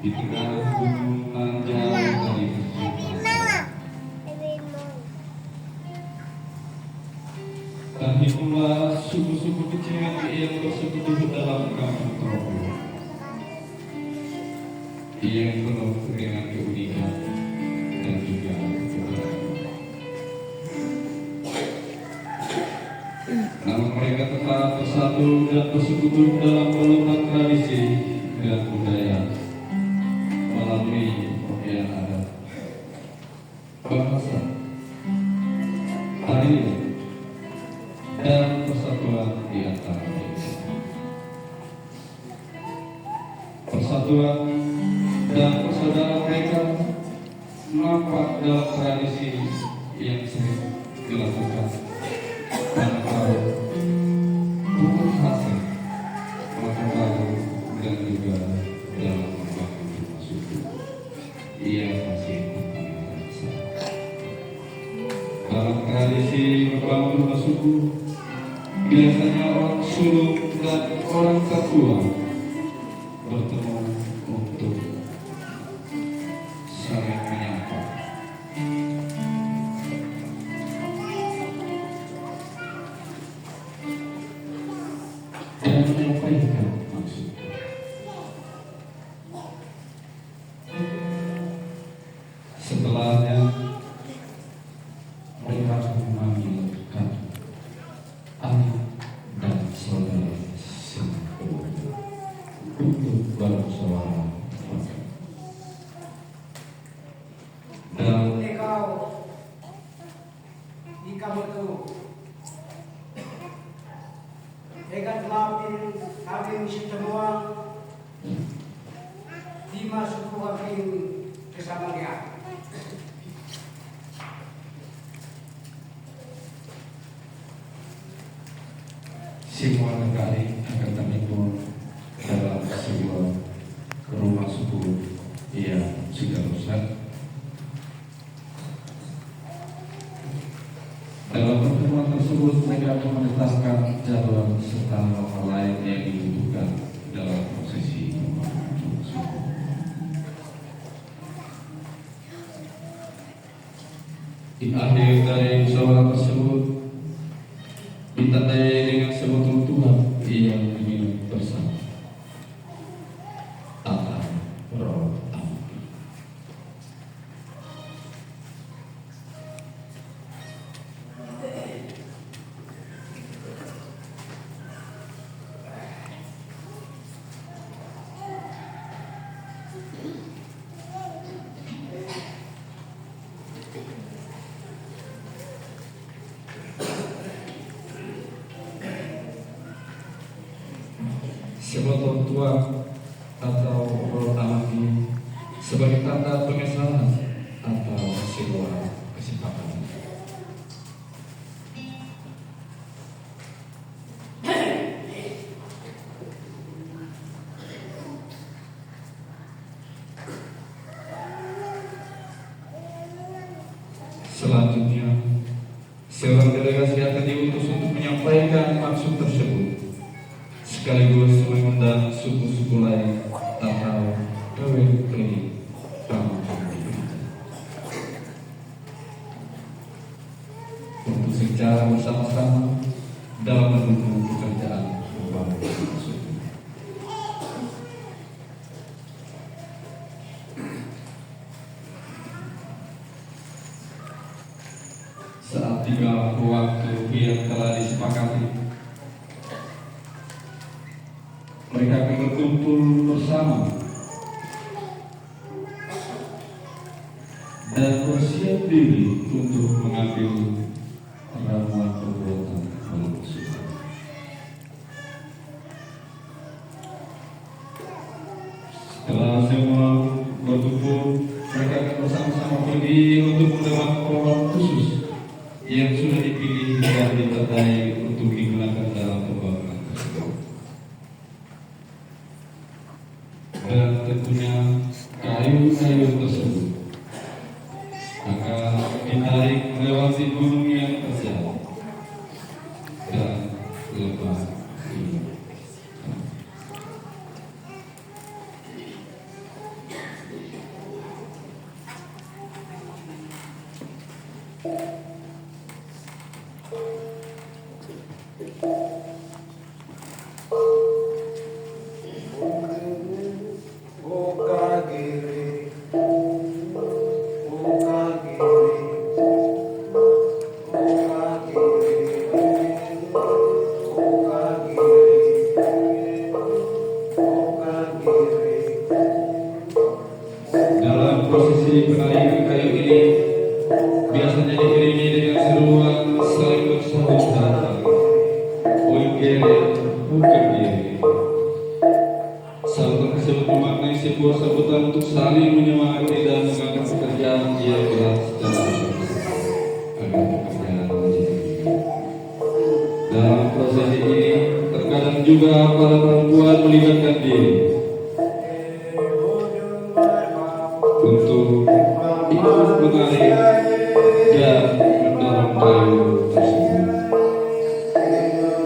di tengah gunung nanjau dari kesulitan. Dan himpunlah suku-suku kecil yang bersekutu dalam kampung terobos, yang penuh dengan keunikan dan juga keberagaman. Namun mereka tetap bersatu dan bersekutu dalam pelbagai tradisi dan budaya melalui pakaian adat, bahasa, tarian, dan persatuan di antara mereka. Persatuan dan persaudaraan mereka nampak dalam tradisi yang sering dilakukan manakala bukan hasil manakala dan juga dalam membangun rumah suku ia masih merasa. Dalam tradisi membangun rumah suku biasanya orang sulung dan orang tertua bertemu untuk saling menyapa. Dan menyampaikan maksud. Setelahnya mereka memanggil kami anak dan saudara semua untuk bersuara dan ikaw itu dengan lapin kami semua dimasuki kami bersama dia. semua negara akan kami pun dalam sebuah rumah suku yang sudah rusak. Dalam pertemuan tersebut mereka akan menetapkan jadwal serta hal lain yang dibutuhkan dalam prosesi membangun suku. Di akhir dari musyawarah tersebut ditandai dengan sebutan Tuhan yang ingin bersama. Tata Roh Amin. Sebuah tua atau roh alami sebagai tanda pengesalan atau sebuah kesepakatan. Selanjutnya, seorang delegasi akan diutus untuk menyampaikan maksud tersebut, sekaligus mengundang suku-suku lain atau keliling kampung untuk secara bersama-sama dalam mendukung pekerjaan membangun suku. Saat tiba waktu yang telah disepakati, mereka akan berkumpul bersama dan bersiap diri untuk mengambil ramuan perbuatan manusia. Setelah semua berkumpul, mereka akan bersama-sama pergi untuk mendapat pohon khusus yang sudah dipilih dan ditandai untuk digunakan dalam pembangunan tersebut. Dan tentunya kayu-kayu tersebut akan ditarik melewati gunung yang terjal dan lembah. untuk memaknai sebuah sambutan untuk saling menyemangati dan mengangkat pekerjaan ia berat secara sukses agar pekerjaan menjadi ringan. Dalam prosesi ini terkadang juga para perempuan melibatkan diri untuk ikut menarik dan mendorong kayu tersebut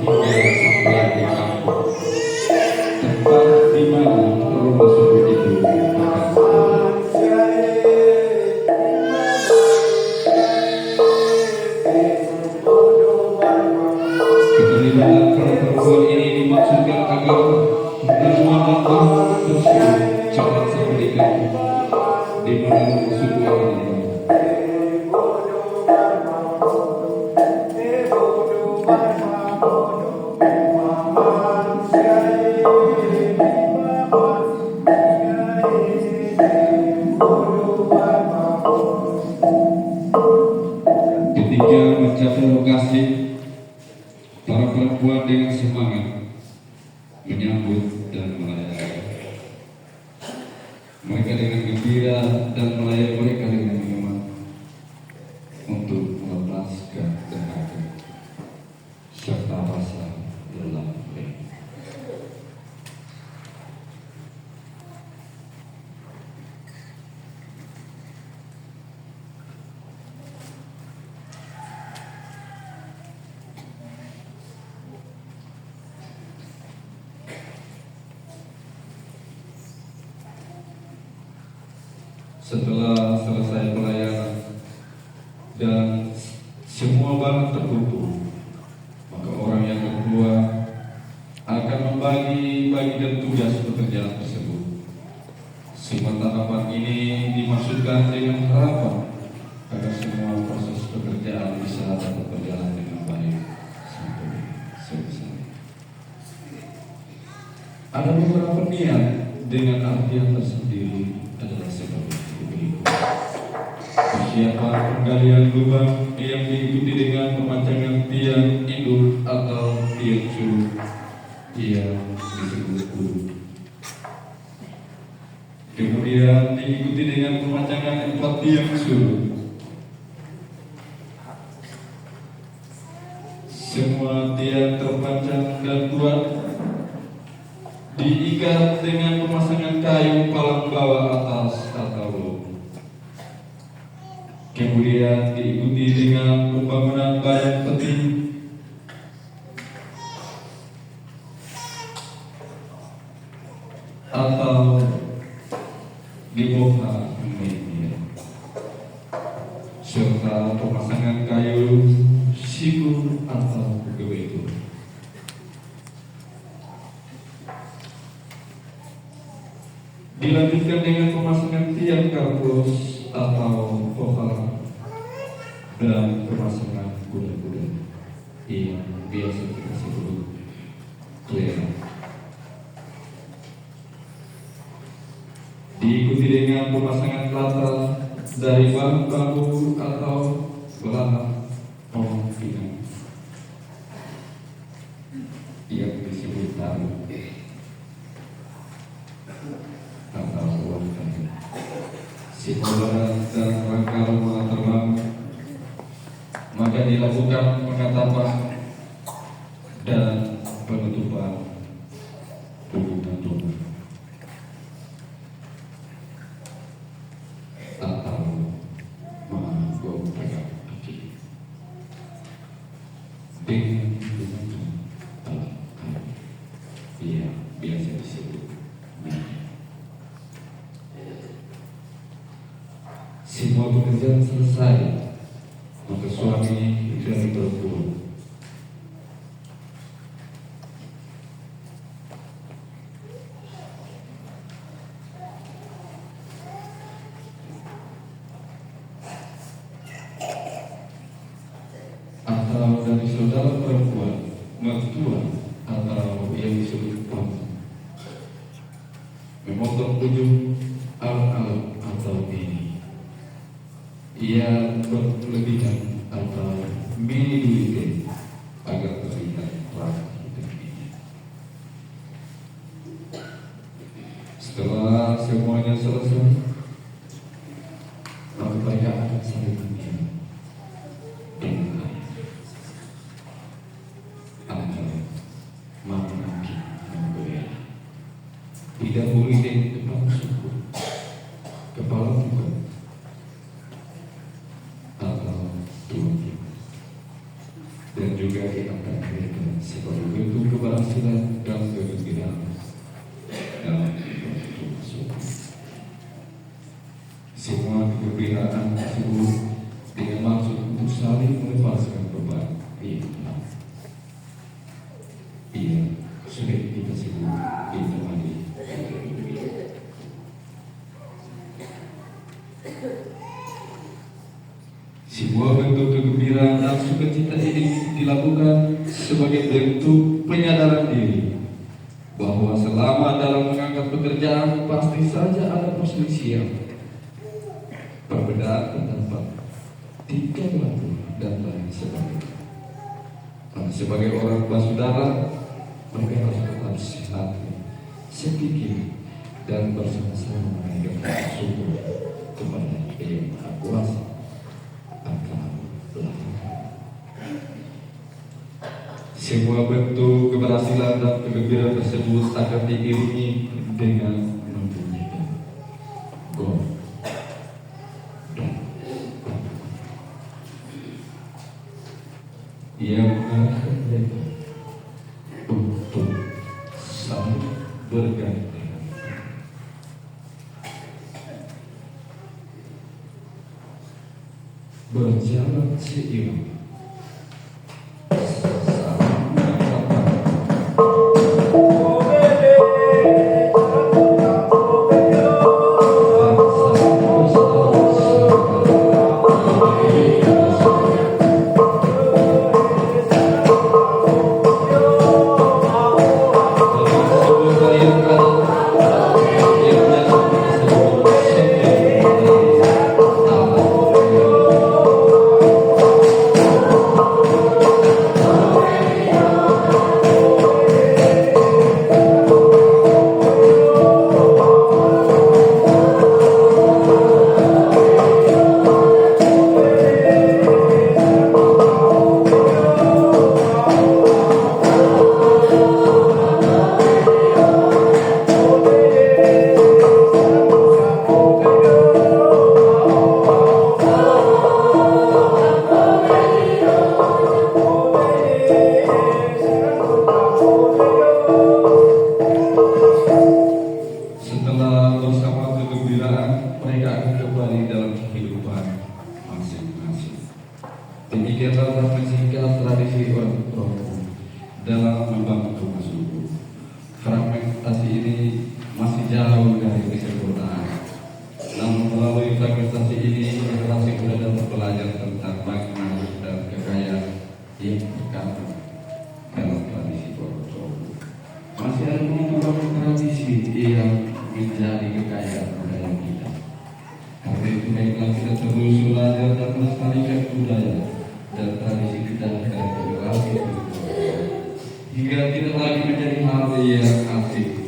hingga sampai di kampung tempat di mana rumah tersebut itu akan keterlibatan para perempuan ini dimaksudkan agar perjuangan kampung tersebut cepat diberikan di mana sebuah ini. Ketika mencapai lokasi, para perempuan dengan semangat menyambut dan melayani. Mereka dengan gembira dan melayani mereka dengan nyaman untuk melepaskan dahaga serta rasa lelah mereka. Setelah selesai pelayanan dan semua barang terkumpul, maka orang yang kedua akan membagi-bagikan tugas pekerjaan tersebut. Semua tahapan ini dimaksudkan dengan harapan agar semua proses pekerjaan bisa dapat berjalan dengan baik sampai selesai. Ada beberapa niat dengan artian tersendiri adalah sebagai persiapan penggalian lubang yang diikuti dengan pemacangan tiang induk atau tiang suluh yang disebut guru. Kemudian diikuti dengan pemacangan 4 tiang suluh. Semua tiang terpajang dan kuat, diikat dengan pemasangan kayu palang bawah atas atau low. Kemudian diikuti dengan pembangunan bayang peti atau geboha media, serta pemasangan kayu siku atau gebetu. Dilanjutkan dengan pemasangan tiang karbos atau pohon dan pemasangan kuda-kuda yang biasa kita sebut klera. Diikuti dengan pemasangan rata dari bambu atau belahan pohon pinang yang disebut taruh atau wanita. Simbolan dan rangka rumah terbang, maka dilakukan pengatapan dan penutupan hubungan rumah atau menggobrak api dengan menggunakan alat kayu yang biasa disebut minyak. Semua pekerjaan selesai, maka suami dan perempuan atau dari saudara perempuan, mertua atau yang disebut paman memotong ujung alat-alat atau ini yang berlebihan atau mini dulite agar terlihat rapi dan indah. Setelah Setelah semuanya selesai, maka mereka akan saling mengingat dengan anak memaki membela. Tidak boleh dengan kepala suku, kepala bukan, atau tuan, dan juga diangkat mereka sebagai bentuk keberhasilan dan kegembiraan dalam hidup suku. Semua kegembiraan tersebut dengan maksud untuk saling melepaskan beban. Ia sering kita sebut ditemani. Sebuah bentuk kegembiraan dan sukacita ini dilakukan sebagai bentuk penyadaran diri bahwa selama dalam mengangkat pekerjaan pasti saja ada perselisihan, perbedaan pendapat, tingkah laku dan lain sebagainya. Nah, sebagai orang saudara, mereka harus tetap sehat, sedikit dan bersama-sama menegakkan syukur kepada Yang Maha Kuasa akan belakang. Semua bentuk keberhasilan dan kegembiraan tersebut akan diiringi dengan membunyikan gong dan yang mengarahkan mereka untuk saling bergandengan, berjalan seiring, demikianlah singkat tradisi orang Provo dalam membangun rumah suku. Fragmentasi ini masih jauh dari kesempurnaan. Namun melalui fragmentasi ini, generasi muda dapat belajar tentang makna dan kekayaan yang terkandung dalam tradisi orang Provo. Masih ada beberapa tradisi yang menjadi kekayaan budaya kita. Karena itu baiklah kita terus belajar dan melestarikan budaya dan tradisi kita dari generasi ke generasi hingga tidak lagi menjadi hal yang asing